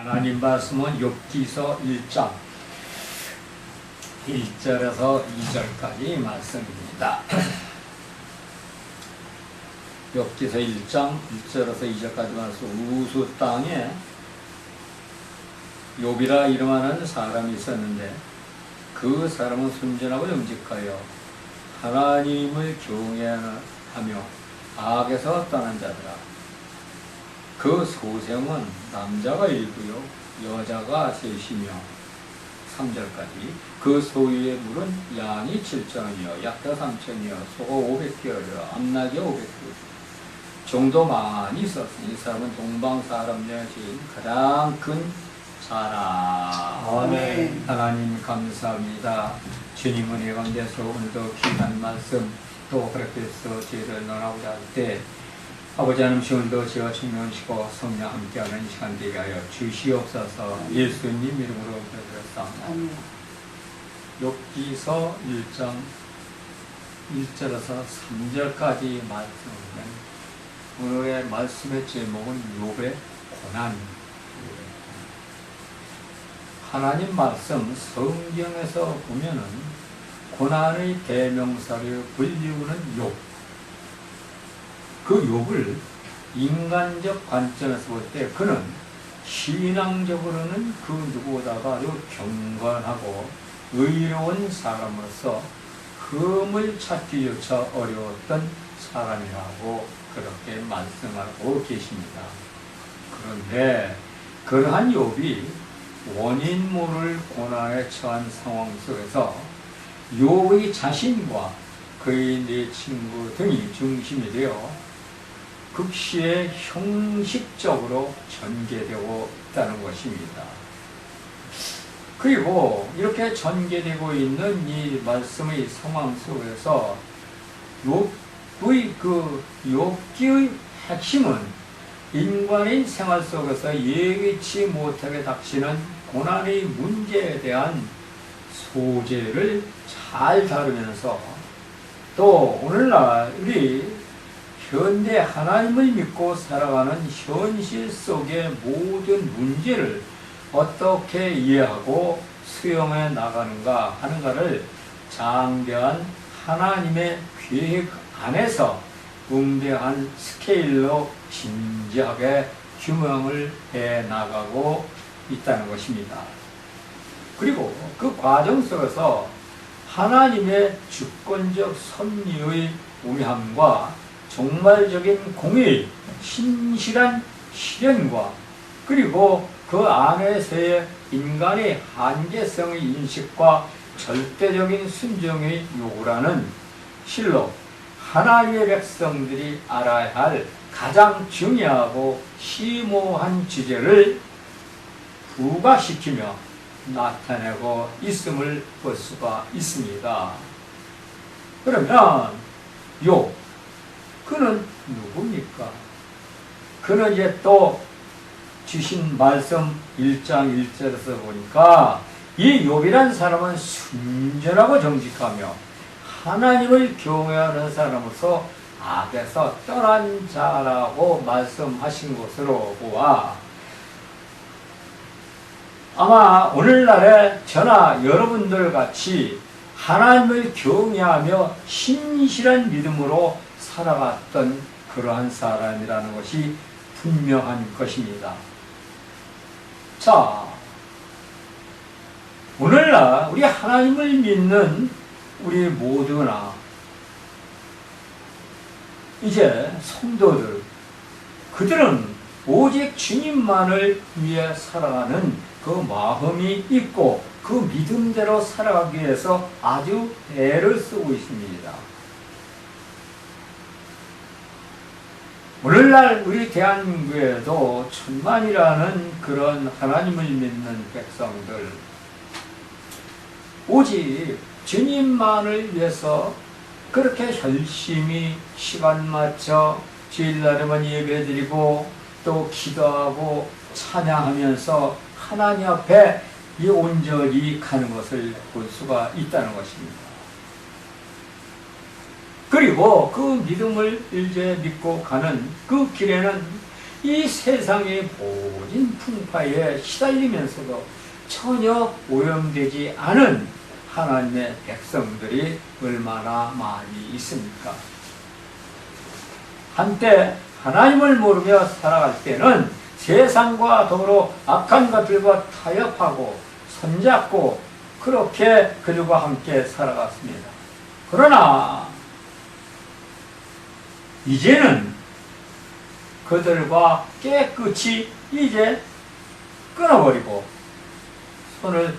하나님 말씀은 욥기서 1장 1절에서 2절까지 말씀입니다. 욥기서 1장 1절에서 2절까지 말씀. 우수 땅에 욥이라 이름하는 사람이 있었는데 그 사람은 순전하고 정직하여 하나님을 경외하며 악에서 떠난 자더라. 그 소생은 남자가 일부요 여자가 셋이며 3절까지 그 소유의 물은 양이 7,000이요 약대 3,000이요 소가 500개월이요 암나귀 500개월 정도 많이 있었으니 이 사람은 동방 사람 중에 가장 큰 사람. 아멘. 하나님 감사합니다. 주님 은혜 가운데서 오늘도 귀한 말씀 또 그렇게 해서 저희들 논하고자 할 때 아버지 하나님 오늘도 저와 청명하시고 성령 함께하는 시간 되게 하여 주시옵소서. 예수님 이름으로 기도드렸습니다. 욥기서 1장 1절에서 3절까지 말씀입니다. 오늘의 말씀의 제목은 욥의 고난. 하나님 말씀 성경에서 보면은 고난의 대명사로 불리우는 욥. 그 욥을 인간적 관점에서 볼 때 그는 신앙적으로는 그 누구보다도 아주 경건하고 의로운 사람으로서 흠을 찾기조차 어려웠던 사람이라고 그렇게 말씀하고 계십니다. 그런데 그러한 욥이 원인 모를 고난에 처한 상황 속에서 욥의 자신과 그의 네 친구 등이 중심이 되어 극시에 형식적으로 전개되고 있다는 것입니다. 그리고 이렇게 전개되고 있는 이 말씀의 상황 속에서 욥기의 핵심은 인간의 생활 속에서 예기치 못하게 닥치는 고난의 문제에 대한 소재를 잘 다루면서 또 오늘날 우리 현대 하나님을 믿고 살아가는 현실 속의 모든 문제를 어떻게 이해하고 수용해 나가는가 하는가를 장대한 하나님의 계획 안에서 응대한 스케일로 진지하게 규명을 해 나가고 있다는 것입니다. 그리고 그 과정 속에서 하나님의 주권적 섭리의 우매함과 종말적인 공의, 신실한 실현과 그리고 그 안에서의 인간의 한계성의 인식과 절대적인 순종의 요구라는 실로 하나님의 백성들이 알아야 할 가장 중요하고 심오한 주제를 부각시키며 나타내고 있음을 볼 수가 있습니다. 그러면 욥, 그는 누굽니까? 그는 이제 또 주신 말씀 1장 1절에서 보니까 이 욥이란 사람은 순전하고 정직하며 하나님을 경외하는 사람으로서 악에서 떠난 자라고 말씀하신 것으로 보아 아마 오늘날에 저나 여러분들 같이 하나님을 경외하며 신실한 믿음으로 살아갔던 그러한 사람이라는 것이 분명한 것입니다. 자, 오늘날 우리 하나님을 믿는 우리 모두나 이제 성도들, 그들은 오직 주님만을 위해 살아가는 그 마음이 있고 그 믿음대로 살아가기 위해서 아주 애를 쓰고 있습니다. 오늘날 우리 대한민국에도 천만이라는 그런 하나님을 믿는 백성들, 오직 주님만을 위해서 그렇게 열심히 시간 맞춰 주일날에만 예배드리고 또 기도하고 찬양하면서 하나님 앞에 온전히 가는 것을 볼 수가 있다는 것입니다. 그리고 그 믿음을 이제 믿고 가는 그 길에는 이 세상의 모든 풍파에 시달리면서도 전혀 오염되지 않은 하나님의 백성들이 얼마나 많이 있습니까? 한때 하나님을 모르며 살아갈 때는 세상과 더불어 악한 것들과 타협하고 손잡고 그렇게 그들과 함께 살아갔습니다. 그러나 이제는 그들과 깨끗이 이제 끊어버리고 손을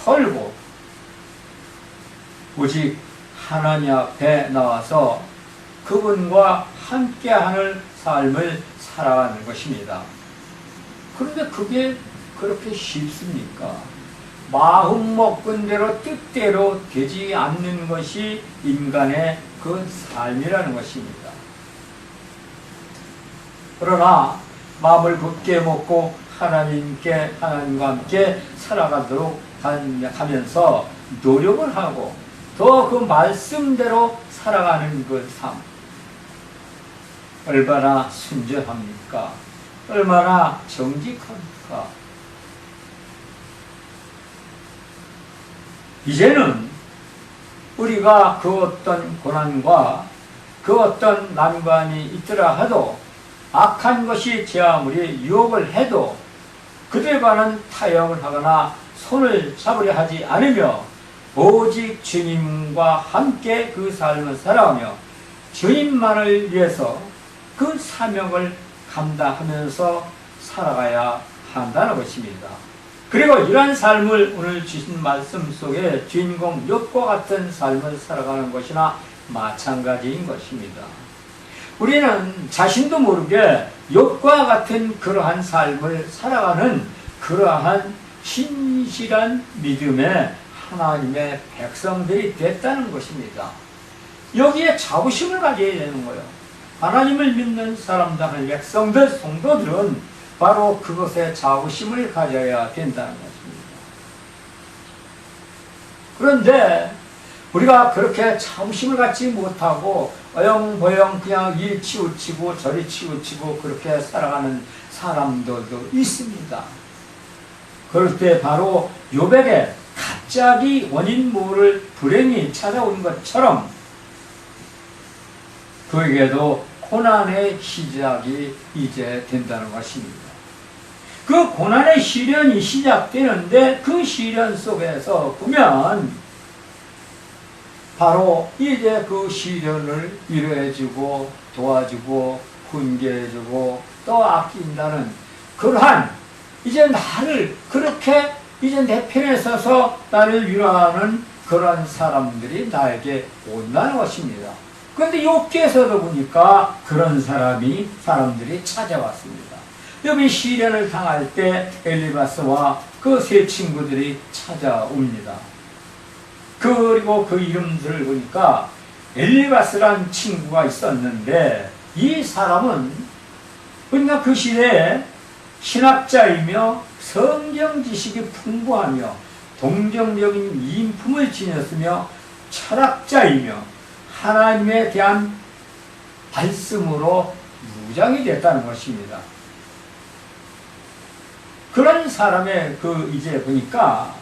털고 오직 하나님 앞에 나와서 그분과 함께하는 삶을 살아가는 것입니다. 그런데 그게 그렇게 쉽습니까? 마음 먹은 대로 뜻대로 되지 않는 것이 인간의 그 삶이라는 것입니다. 그러나 마음을 굳게 먹고 하나님과 함께 살아가도록 하면서 노력을 하고 더 그 말씀대로 살아가는 그 삶, 얼마나 순전합니까? 얼마나 정직합니까? 이제는 우리가 그 어떤 고난과 그 어떤 난관이 있더라 하도 악한 것이 제 아무리 유혹을 해도 그들과는 타협을 하거나 손을 잡으려 하지 않으며 오직 주님과 함께 그 삶을 살아가며 주님만을 위해서 그 사명을 감당하면서 살아가야 한다는 것입니다. 그리고 이러한 삶을 오늘 주신 말씀 속에 주인공 욥과 같은 삶을 살아가는 것이나 마찬가지인 것입니다. 우리는 자신도 모르게 욥과 같은 그러한 삶을 살아가는 그러한 신실한 믿음의 하나님의 백성들이 됐다는 것입니다. 여기에 자부심을 가져야 되는 거예요. 하나님을 믿는 사람들, 백성들, 성도들은 바로 그것에 자부심을 가져야 된다는 것입니다. 그런데 우리가 그렇게 자부심을 갖지 못하고 어영보영 그냥 이 치우치고 저리 치우치고 그렇게 살아가는 사람들도 있습니다. 그럴 때 바로 욥에게 갑자기 원인 모를 불행이 찾아온 것처럼 그에게도 고난의 시작이 이제 된다는 것입니다. 그 고난의 시련이 시작되는데 그 시련 속에서 보면 바로 이제 그 시련을 위로해주고 도와주고 훈계해주고 또 아낀다는 그러한 이제 나를 그렇게 이제 내 편에 서서 나를 위로하는 그런 사람들이 나에게 온다는 것입니다. 그런데 욥기에서도 보니까 그런 사람들이 찾아왔습니다. 욥이 시련을 당할 때 엘리바스와 그 세 친구들이 찾아옵니다. 그리고 그 이름들을 보니까 엘리바스란 친구가 있었는데 이 사람은 그러니까 그 시대에 신학자이며 성경 지식이 풍부하며 동정적인 인품을 지녔으며 철학자이며 하나님에 대한 말씀으로 무장이 됐다는 것입니다. 그런 사람의 이제 보니까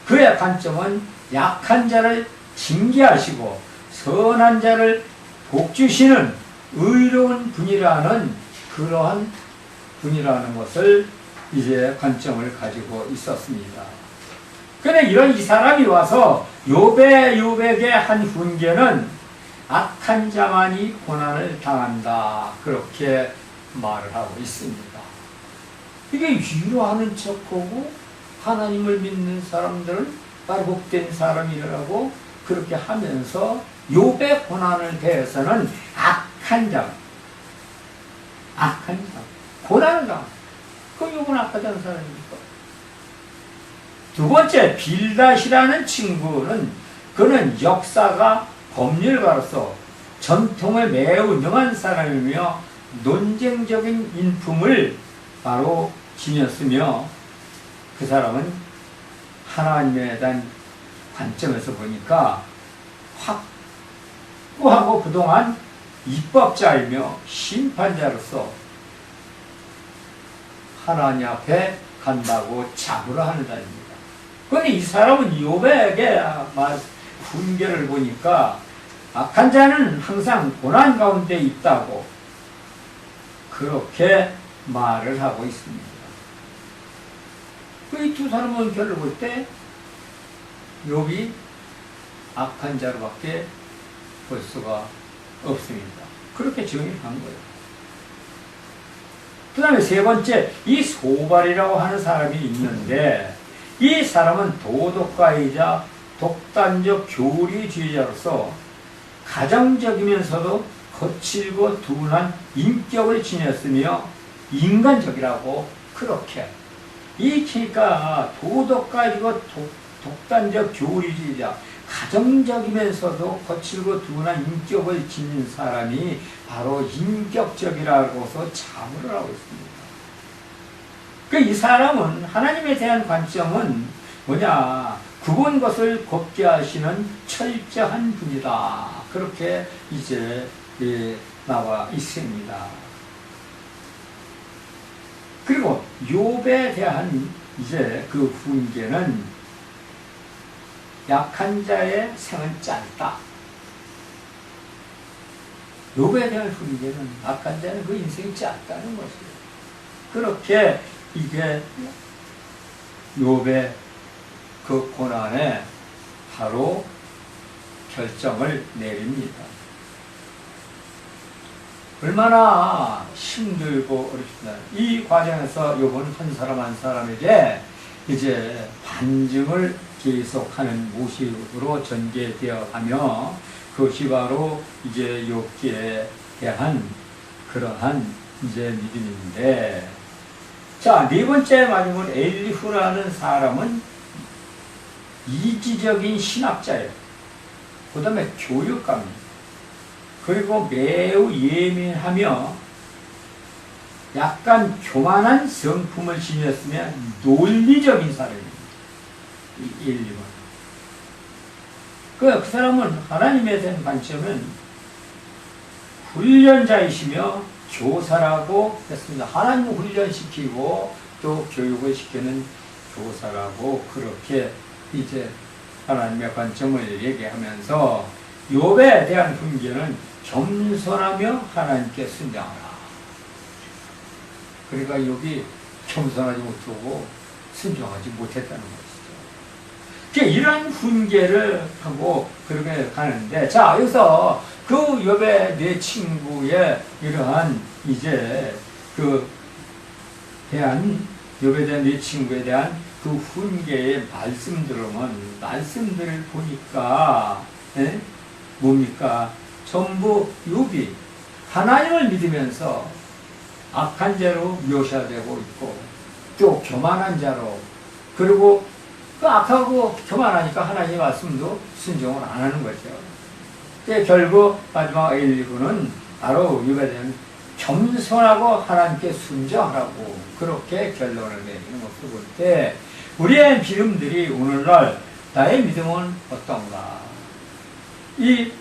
그의 관점은 약한 자를 징계하시고 선한 자를 복주시는 의로운 분이라는 그러한 분이라는 것을 이제 관점을 가지고 있었습니다. 그런데 이 사람이 와서 욥에게 한 훈계는 악한 자만이 고난을 당한다 그렇게 말을 하고 있습니다. 이게 위로하는 척하고 하나님을 믿는 사람들은 바로 복된 사람이라고 그렇게 하면서 욥의 고난을 대해서는 악한 자, 고난을 당한다. 그럼 욥은 악하지 않은 사람입니까? 두 번째, 빌닷이라는 친구는 그는 역사가 법률가로서 전통에 매우 능한 사람이며 논쟁적인 인품을 바로 지녔으며 그 사람은 하나님에 대한 관점에서 보니까 확고하고 그동안 입법자이며 심판자로서 하나님 앞에 간다고 자부를 하는 자입니다. 그런데 이 사람은 욥에게 훈계를 보니까 악한 자는 항상 고난 가운데 있다고 그렇게 말을 하고 있습니다. 이 두 사람은 결을 볼 때 욥이 악한 자로밖에 볼 수가 없습니다. 그렇게 정의한 거예요. 그 다음에 세 번째, 이 소발이라고 하는 사람이 있는데 이 사람은 도덕가이자 독단적 교리주의자로서 가정적이면서도 거칠고 둔한 인격을 지녔으며 인간적이라고 그렇게 그러니까 도덕가이고 독단적 교리주의자, 가정적이면서도 거칠고 둔한 인격을 지닌 사람이 바로 인격적이라고서 자부를 하고 있습니다. 이 사람은 하나님에 대한 관점은 뭐냐? 굽은 것을 곱게 하시는 철저한 분이다. 그렇게 이제 나와 있습니다. 그리고 욥에 대한 이제 그 훈계는 약한 자의 생은 짧다. 욥에 대한 훈계는 약한 자는 그 인생이 짧다는 것이에요. 그렇게 이게 욥의 그 고난에 바로 결정을 내립니다. 얼마나 힘들고 어렵습니다. 이 과정에서 욥은 한 사람 한 사람에게 이제 반증을 계속하는 모습으로 전개되어 가며 그것이 바로 이제 욥기에 대한 그러한 이제 믿음인데, 자, 네 번째 마지막은 엘리후라는 사람은 이지적인 신학자예요. 그 다음에 교육가입니다. 그리고 매우 예민하며 약간 교만한 성품을 지녔으며 논리적인 사람입니다. 이 엘리후는. 그 사람은 하나님에 대한 관점은 훈련자이시며 교사라고 했습니다. 하나님을 훈련시키고 또 교육을 시키는 교사라고 그렇게 이제 하나님의 관점을 얘기하면서 욥에 대한 훈계는 겸손하며 하나님께 순종하라. 그러니까 욥이 겸손하지 못하고 순종하지 못했다는 것이죠. 이런 훈계를 하고 그렇게 가는데, 자, 여기서 그 욥의 네 친구의 이러한 이제 그 욥에 대한 네 친구에 대한 그 훈계의 말씀들을 보니까, 뭡니까? 전부 욥이 하나님을 믿으면서 악한 자로 묘사되고 있고, 또 교만한 자로, 그리고 그 악하고 교만하니까 하나님의 말씀도 순종을 안 하는 거죠. 결국 마지막 엘리후는 바로 욥에 대한 겸손하고 하나님께 순종하라고 그렇게 결론을 내리는 것을 볼 때, 우리의 믿음들이 오늘날 나의 믿음은 어떤가? 이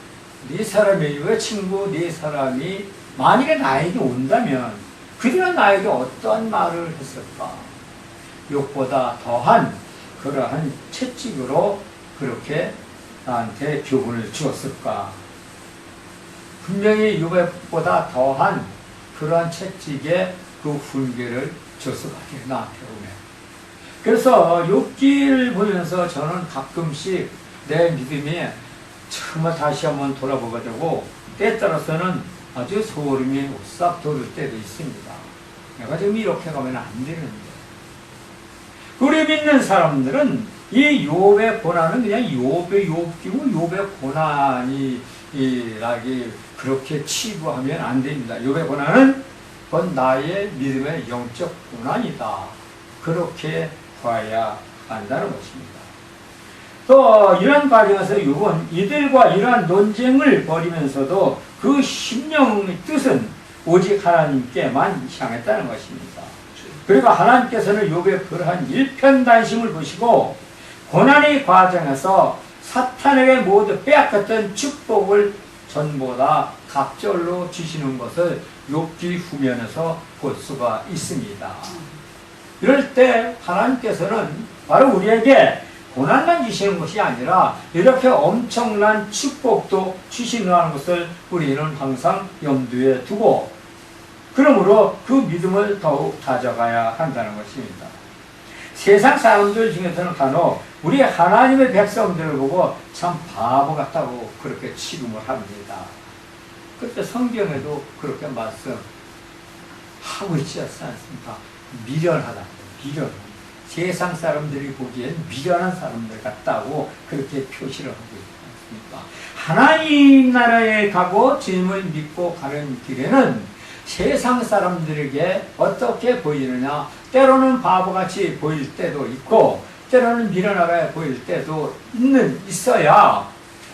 네 사람의 왜 친구 네 사람이 만약에 나에게 온다면 그들은 나에게 어떤 말을 했을까? 욕보다 더한 그러한 채찍으로 그렇게 나한테 교훈을 주었을까? 분명히 욥보다 더한 그러한 채찍에 그 훈계를 줬을 것 같아요. 나한테 오면. 그래서 욥기를 보면서 저는 가끔씩 내 믿음이 정말 다시 한번 돌아보게 되고, 때에 따라서는 아주 소름이 싹 돋을 때도 있습니다. 내가 지금 이렇게 가면 안 되는데. 우리 믿는 사람들은 이 욥의 고난은 그냥 욥의 욥기고 욥의 고난이라기 그렇게 치부하면 안 됩니다. 욥의 고난은 그건 나의 믿음의 영적 고난이다. 그렇게 봐야 한다는 것입니다. 또 이런 과정에서 욥은 이들과 이러한 논쟁을 벌이면서도 그 심령의 뜻은 오직 하나님께만 향했다는 것입니다. 그리고 하나님께서는 욥의 그러한 일편단심을 보시고 고난의 과정에서 사탄에게 모두 빼앗겼던 축복을 전보다 갑절로 주시는 것을 욥기 후면에서 볼 수가 있습니다. 이럴 때 하나님께서는 바로 우리에게 고난만 주시는 것이 아니라 이렇게 엄청난 축복도 주시는 것을 우리는 항상 염두에 두고, 그러므로 그 믿음을 더욱 다져가야 한다는 것입니다. 세상 사람들 중에서는 간혹 우리 하나님의 백성들을 보고 참 바보 같다고 그렇게 취급을 합니다. 그때 성경에도 그렇게 말씀하고 있지 않습니까? 미련하다. 미련. 세상 사람들이 보기엔 미련한 사람들 같다고 그렇게 표시를 하고 있지 않습니까? 하나님 나라에 가고 주님을 믿고 가는 길에는 세상 사람들에게 어떻게 보이느냐, 때로는 바보같이 보일 때도 있고 때로는 미련하게 보일 때도 있어야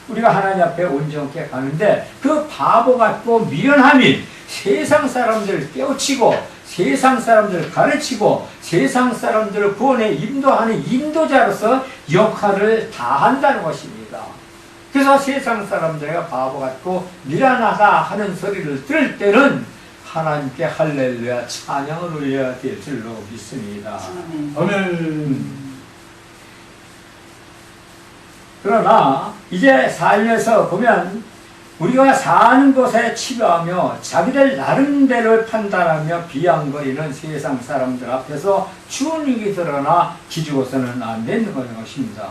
우리가 하나님 앞에 온전케 가는데, 그 바보 같고 미련함이 세상 사람들을 깨우치고 세상 사람들을 가르치고 세상 사람들을 구원에 인도하는 인도자로서 역할을 다한다는 것입니다. 그래서 세상 사람들이 바보 같고 미련하다 하는 소리를 들을 때는 하나님께 할렐루야 찬양을 올려야 될 줄로 믿습니다. 아멘. 그러나 이제 살면서 보면 우리가 사는 것에 치료하며 자기들 나름대로 판단하며 비양거리는 세상 사람들 앞에서 주눅이 드러나 기죽어서는 안 되는 것입니다.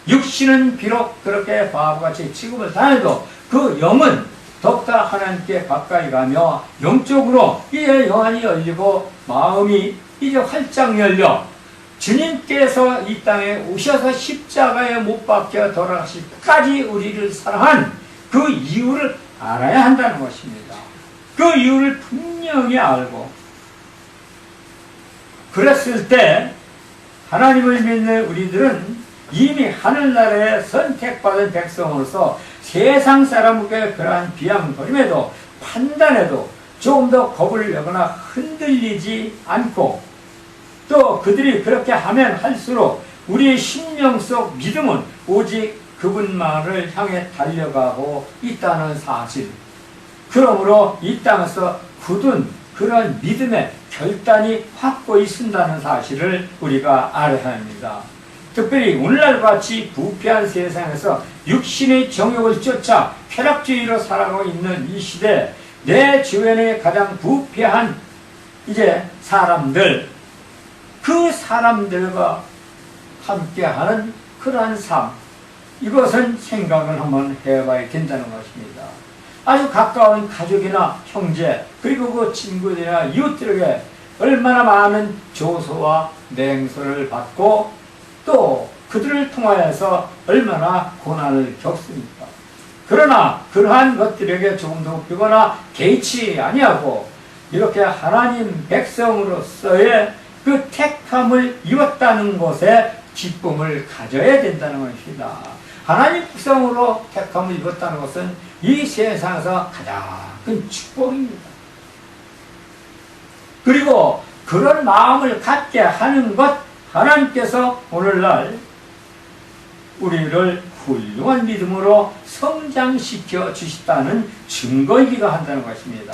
육신은 비록 그렇게 바보같이 취급을 당해도 그 영은 더욱더 하나님께 가까이 가며 영적으로 이제 영안이 열리고 마음이 이제 활짝 열려 주님께서 이 땅에 오셔서 십자가에 못 박혀 돌아가실 때까지 우리를 사랑한 그 이유를 알아야 한다는 것입니다. 그 이유를 분명히 알고, 그랬을 때 하나님을 믿는 우리들은 이미 하늘나라에 선택받은 백성으로서 세상 사람에게 그러한 비양거림에도 판단에도 조금 더 겁을 내거나 흔들리지 않고, 또 그들이 그렇게 하면 할수록 우리의 심령 속 믿음은 오직 그분만을 향해 달려가고 있다는 사실, 그러므로 이 땅에서 굳은 그런 믿음의 결단이 확고히 쓴다는 사실을 우리가 알아야 합니다. 특별히 오늘날 같이 부패한 세상에서 육신의 정욕을 쫓아 쾌락주의로 살아가고 있는 이 시대, 내 주변에 가장 부패한 이제 사람들, 그 사람들과 함께하는 그러한 삶, 이것은 생각을 한번 해봐야 된다는 것입니다. 아주 가까운 가족이나 형제, 그리고 그 친구들이나 이웃들에게 얼마나 많은 조소와 맹소를 받고 또 그들을 통하여서 얼마나 고난을 겪습니까? 그러나 그러한 것들에게 조금 더 비거나 개의치 아니하고 이렇게 하나님 백성으로서의 그 택함을 입었다는 것에 기쁨을 가져야 된다는 것입니다. 하나님 백성으로 택함을 입었다는 것은 이 세상에서 가장 큰 축복입니다. 그리고 그런 마음을 갖게 하는 것, 하나님께서 오늘날 우리를 훌륭한 믿음으로 성장시켜 주시다는 증거이기도 한다는 것입니다.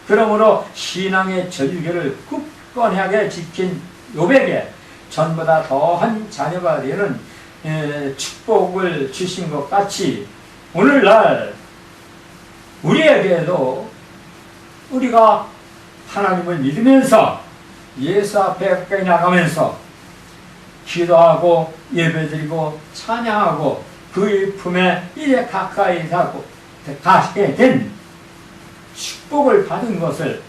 그러므로 신앙의 절개를 굳건하게 지킨 욥에게 전보다 더한 자녀가 되는 축복을 주신 것 같이 오늘날 우리에게도 우리가 하나님을 믿으면서 예수 앞에 가까이 나가면서 기도하고 예배드리고 찬양하고 그의 품에 이제 가까이 가게 된 축복을 받은 것을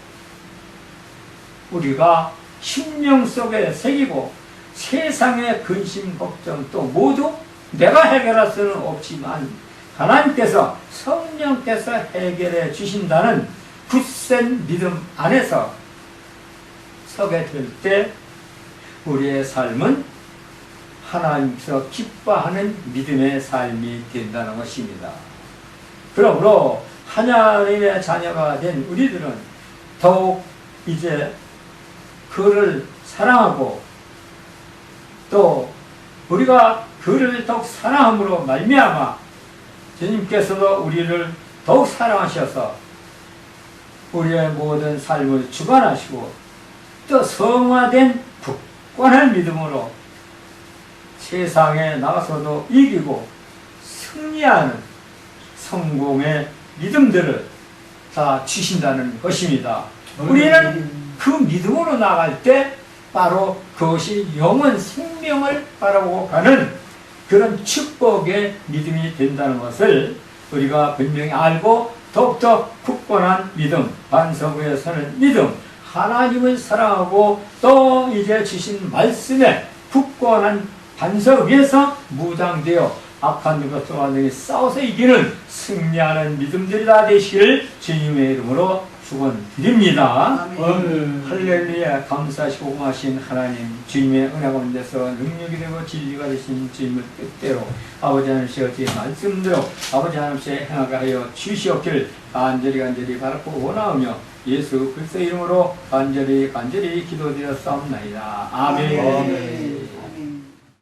우리가 심령 속에 새기고 세상의 근심 걱정 또 모두 내가 해결할 수는 없지만 하나님께서 성령께서 해결해 주신다는 굳센 믿음 안에서 서게 될 때 우리의 삶은 하나님께서 기뻐하는 믿음의 삶이 된다는 것입니다. 그러므로 하나님의 자녀가 된 우리들은 더욱 이제 그를 사랑하고 또 우리가 그를 더욱 사랑함으로 말미암아 주님께서도 우리를 더욱 사랑하셔서 우리의 모든 삶을 주관하시고 또 성화된 굳건한 믿음으로 세상에 나가서도 이기고 승리하는 성공의 믿음들을 다 주신다는 것입니다. 우리는 그 믿음으로 나갈 때 바로 그것이 영원 생명을 바라보고 가는 그런 축복의 믿음이 된다는 것을 우리가 분명히 알고 더욱더 굳건한 믿음, 반석 위에 서는 믿음, 하나님을 사랑하고 또 이제 주신 말씀에 굳건한 반석 위에서 무장되어 악한 것과 능히 싸워서 이기는 승리하는 믿음들이 다 되시기를 주님의 이름으로 축원드립니다. 할렐루야. 감사하시고 고마신 하나님, 주님의 은혜 가운데서 능력이 되고 진리가 되신 주님을 뜻대로 아버지 하나님의 어찌 말씀대로 아버지 하나님의 행하게 하여 주시옵기를 간절히 바라고 원하오며 예수 그리스도의 이름으로 간절히 기도드렸사옵나이다. 아멘.